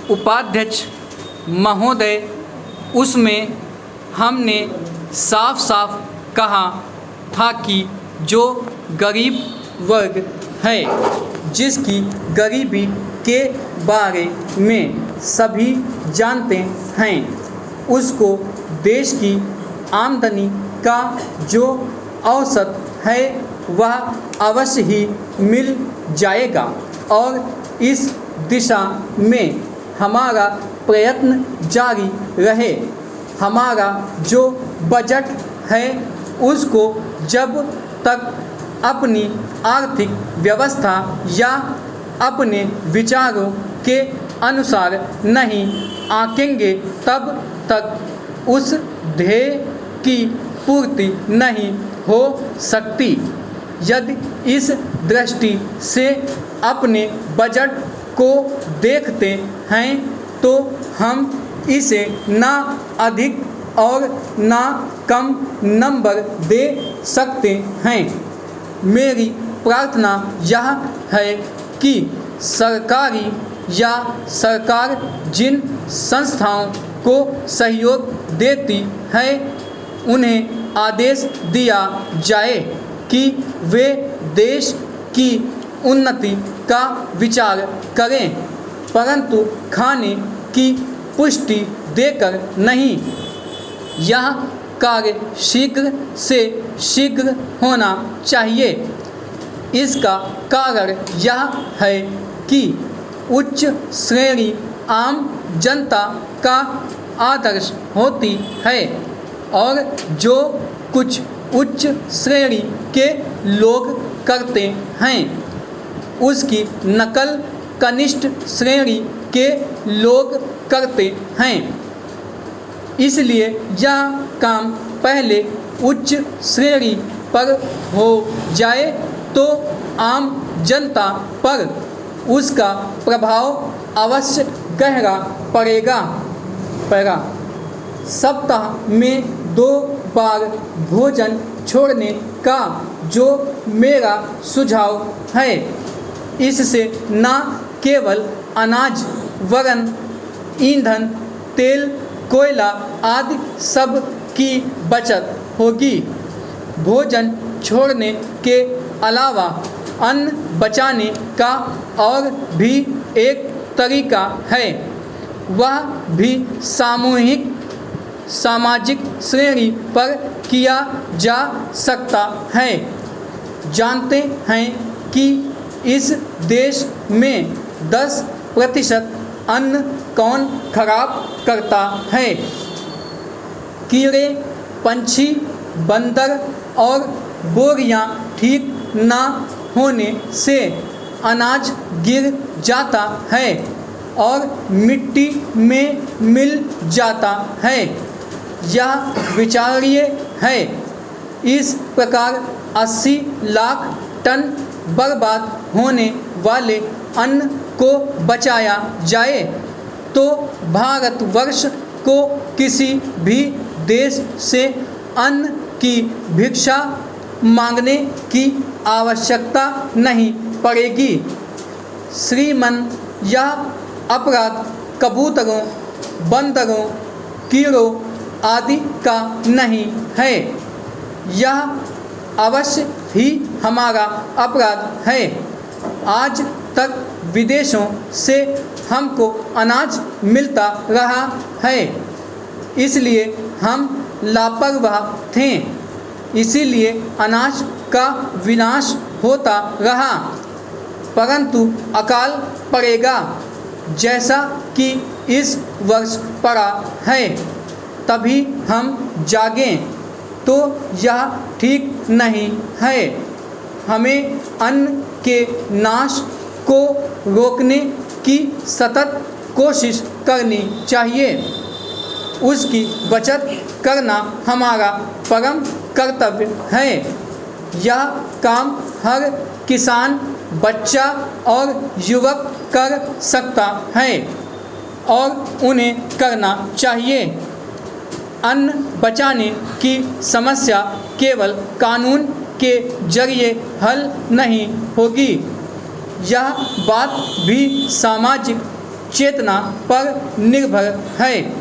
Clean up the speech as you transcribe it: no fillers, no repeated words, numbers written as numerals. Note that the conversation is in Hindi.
उपाध्यक्ष महोदय, उसमें हमने साफ साफ कहा था कि जो गरीब वर्ग है, जिसकी गरीबी के बारे में सभी जानते हैं, उसको देश की आमदनी का जो औसत है वह अवश्य ही मिल जाएगा और इस दिशा में हमारा प्रयत्न जारी रहे। हमारा जो बजट है उसको जब तक अपनी आर्थिक व्यवस्था या अपने विचारों के अनुसार नहीं आंकेंगे तब तक उस ध्येय की पूर्ति नहीं हो सकती। यदि इस दृष्टि से अपने बजट को देखते हैं तो हम इसे ना अधिक और ना कम नंबर दे सकते हैं। मेरी प्रार्थना यह है कि सरकारी या सरकार जिन संस्थाओं को सहयोग देती है उन्हें आदेश दिया जाए कि वे देश की उन्नति का विचार करें, परंतु खाने की पुष्टि देकर नहीं। यह कार्य शीघ्र से शीघ्र होना चाहिए। इसका कारण यह है कि उच्च श्रेणी आम जनता का आदर्श होती है और जो कुछ उच्च श्रेणी के लोग करते हैं उसकी नकल कनिष्ठ श्रेणी के लोग करते हैं। इसलिए यह काम पहले उच्च श्रेणी पर हो जाए तो आम जनता पर उसका प्रभाव अवश्य गहरा पड़ेगा। सप्ताह में 2 बार भोजन छोड़ने का जो मेरा सुझाव है, इससे न केवल अनाज वरन ईंधन, तेल, कोयला आदि सब की बचत होगी। भोजन छोड़ने के अलावा अन्न बचाने का और भी एक तरीका है, वह भी सामाजिक श्रेणी पर किया जा सकता है। जानते हैं कि इस देश में 10% अन्न कौन खराब करता है? कीड़े, पंछी, बंदर और बोरियां ठीक ना होने से अनाज गिर जाता है और मिट्टी में मिल जाता है। यह विचारणीय है। इस प्रकार 80 लाख टन बर्बाद होने वाले अन्न को बचाया जाए तो भारतवर्ष को किसी भी देश से अन्न की भिक्षा मांगने की आवश्यकता नहीं पड़ेगी। श्रीमान, यह अपराध कबूतरों, बंदरों, कीड़ों आदि का नहीं है। यह अवश्य ही हमारा अपराध है। आज तक विदेशों से हमको अनाज मिलता रहा है, इसलिए हम लापरवाह थे, इसीलिए अनाज का विनाश होता रहा। परंतु अकाल पड़ेगा जैसा कि इस वर्ष पड़ा है, तभी हम जागें तो यह ठीक नहीं है। हमें अन्न के नाश को रोकने की सतत कोशिश करनी चाहिए। उसकी बचत करना हमारा परम कर्तव्य है। यह काम हर किसान, बच्चा और युवक कर सकता है और उन्हें करना चाहिए। अन्न बचाने की समस्या केवल कानून के जरिए हल नहीं होगी। यह बात भी सामाजिक चेतना पर निर्भर है।